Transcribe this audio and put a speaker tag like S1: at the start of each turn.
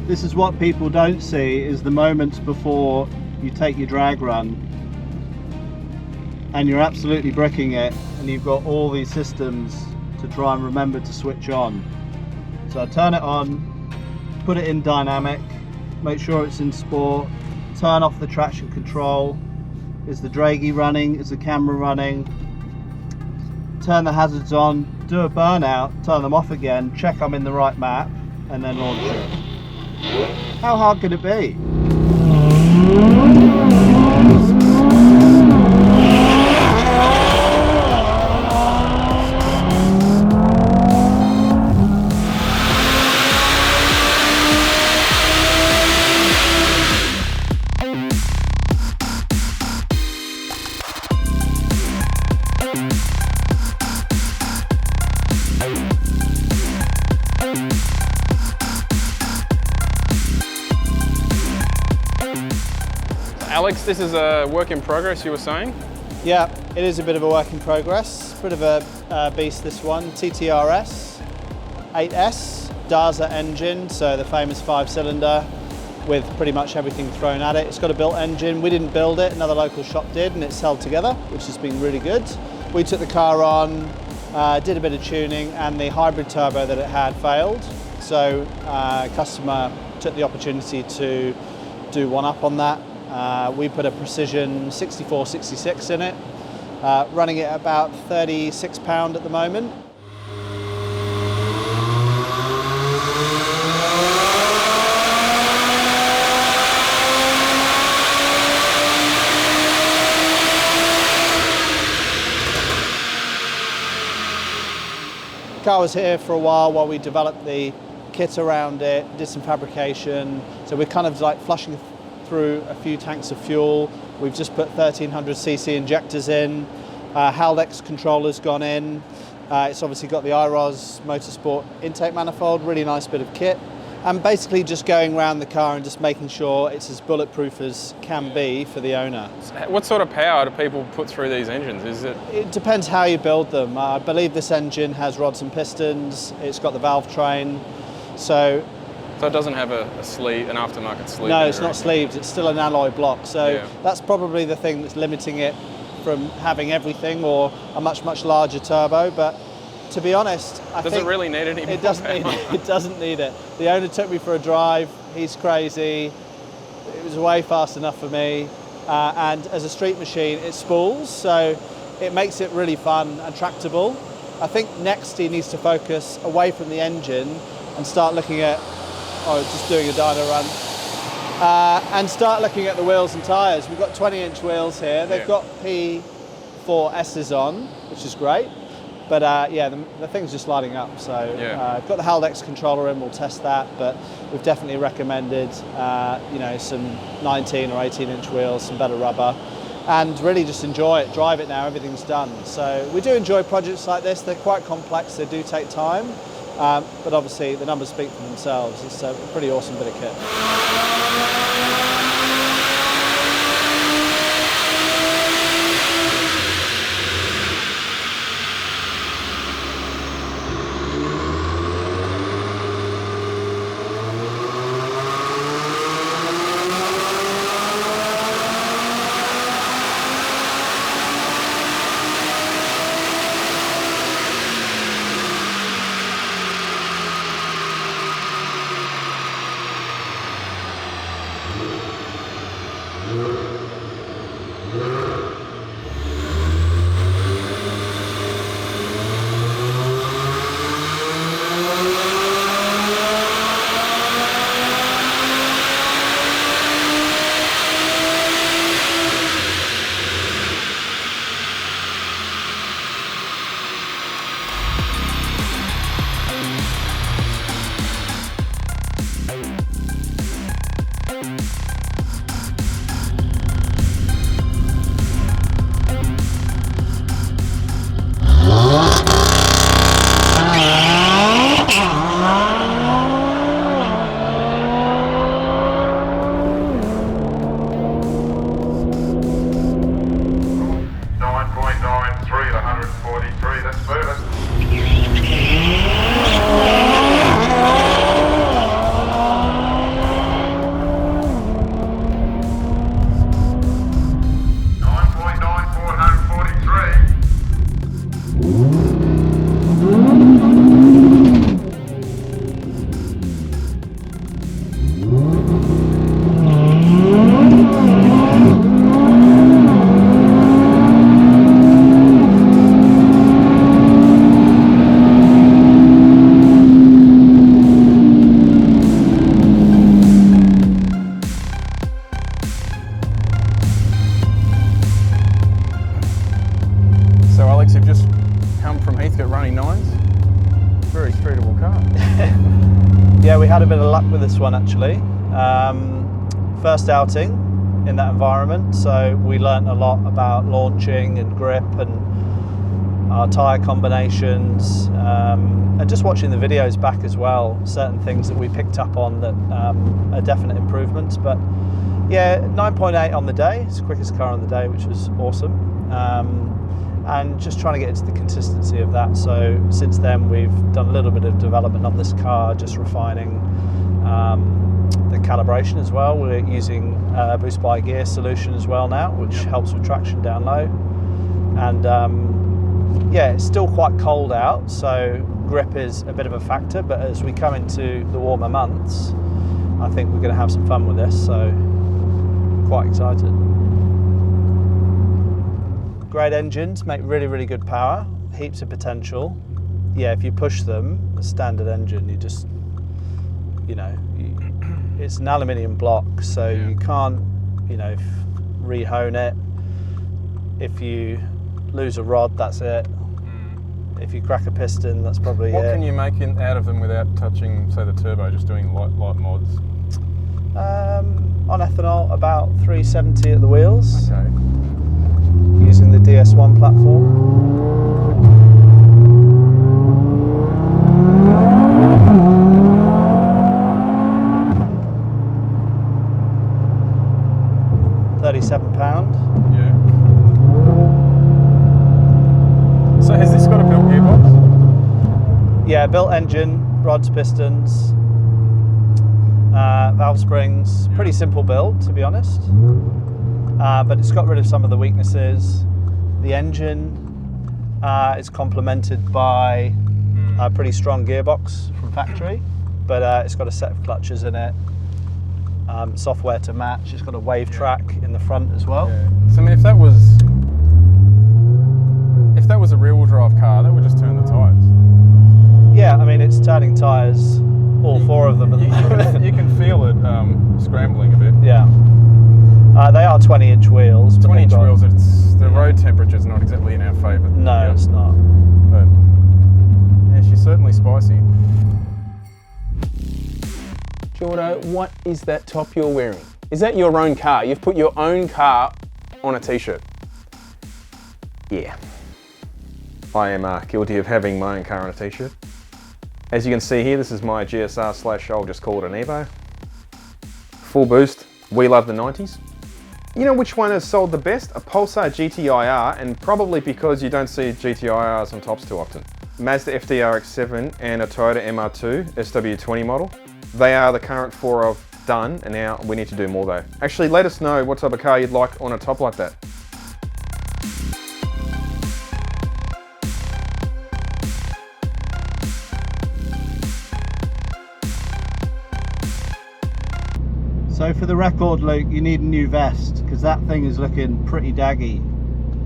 S1: This is what people don't see, is the moments before you take your drag run and you're absolutely bricking it, and you've got all these systems to try and remember to switch on. So I turn it on, put it in dynamic, make sure it's in sport, turn off the traction control. Is the draggy running? Is the camera running? Turn the hazards on, do a burnout, turn them off again, check I'm in the right map, and then launch it. How hard could it be?
S2: Alex, this is a work in progress, you were saying?
S1: Yeah, it is a bit of a work in progress. Bit of a beast, this one. TT RS 8S, Daza engine, so the famous 5-cylinder with pretty much everything thrown at it. It's got a built engine. We didn't build it, another local shop did, and it's held together, which has been really good. We took the car on, did a bit of tuning, and the hybrid turbo that it had failed. So customer took the opportunity to do one up on that. We put a Precision 64-66 in it, running it about £36 at the moment. The car was here for a while we developed the kit around it, did some fabrication, so we're kind of like flushing through a few tanks of fuel. We've just put 1300cc injectors in, Haldex controller's gone in. It's obviously got the iROS Motorsport intake manifold, really nice bit of kit. And basically just going around the car and just making sure it's as bulletproof as can be for the owner.
S2: What sort of power do people put through these engines? Is it?
S1: It depends how you build them. I believe this engine has rods and pistons, it's got the valve train, so
S2: it doesn't have a sleeve, an aftermarket sleeve?
S1: No, it's not sleeved, it's still an alloy block, so
S2: yeah.
S1: That's probably the thing that's limiting it from having everything or a much, much larger turbo, but to be honest, I think...
S2: Does it really need any more
S1: It doesn't need it. It doesn't need it. The owner took me for a drive, he's crazy, it was way fast enough for me, and as a street machine it spools, so it makes it really fun and tractable. I think next he needs to focus away from the engine and start looking at, just doing a dyno run, and start looking at the wheels and tyres. We've got 20-inch wheels here. They've got P4S's on, which is great. But yeah, the thing's just lighting up. So I've got the Haldex controller in, we'll test that. But we've definitely recommended, you know, some 19 or 18-inch wheels, some better rubber, and really just enjoy it, drive it now, everything's done. So we do enjoy projects like this. They're quite complex, they do take time. But obviously the numbers speak for themselves. It's a pretty awesome bit of kit. Yeah, we had a bit of luck with this one actually. First outing in that environment, so we learnt a lot about launching and grip and our tyre combinations, and just watching the videos back as well, certain things that we picked up on that are definite improvements. But yeah, 9.8 on the day, it's the quickest car on the day, which was awesome. And just trying to get into the consistency of that. So since then we've done a little bit of development on this car, just refining the calibration as well. We're using a boost by gear solution as well now, which helps with traction down low. And yeah, it's still quite cold out, so grip is a bit of a factor, but as we come into the warmer months, I think we're going to have some fun with this, so quite excited. Great engines, make really, really good power, heaps of potential. Yeah, if you push them, a standard engine, you just, you know, it's an aluminium block, so you can't, you know, re-hone it. If you lose a rod, that's it. If you crack a piston, that's probably it.
S2: What can you make out of them without touching, say, the turbo, just doing light mods?
S1: On ethanol, about 370 at the wheels.
S2: Okay.
S1: Using the DS1 platform. £37.
S2: Yeah. So has this got a built gearbox?
S1: Yeah, built engine, rods, pistons, valve springs. Pretty simple build, to be honest. But it's got rid of some of the weaknesses. The engine is complemented by a pretty strong gearbox from factory, but it's got a set of clutches in it, software to match. It's got a wave track in the front as well.
S2: Yeah. So I mean, if that was a rear-wheel drive car, that would just turn the tyres.
S1: Yeah, I mean, it's turning tyres, all four of them at the moment.
S2: You can feel it scrambling a bit.
S1: Yeah. They are 20-inch wheels.
S2: 20-inch wheels, the road temperature's not exactly in our favour.
S1: No, it's not.
S2: But yeah, she's certainly spicy. Jordo, what is that top you're wearing? Is that your own car? You've put your own car on a t-shirt. Yeah. I am guilty of having my own car on a t-shirt. As you can see here, this is my GSR / I'll just call it an Evo. Full boost, we love the 90s. You know which one has sold the best? A Pulsar GTIR, and probably because you don't see GTIRs on tops too often. Mazda FD-RX-7 and a Toyota MR2 SW20 model. They are the current four I've done, and now we need to do more though. Actually, let us know what type of car you'd like on a top like that.
S1: So for the record, Luke, you need a new vest because that thing is looking pretty daggy.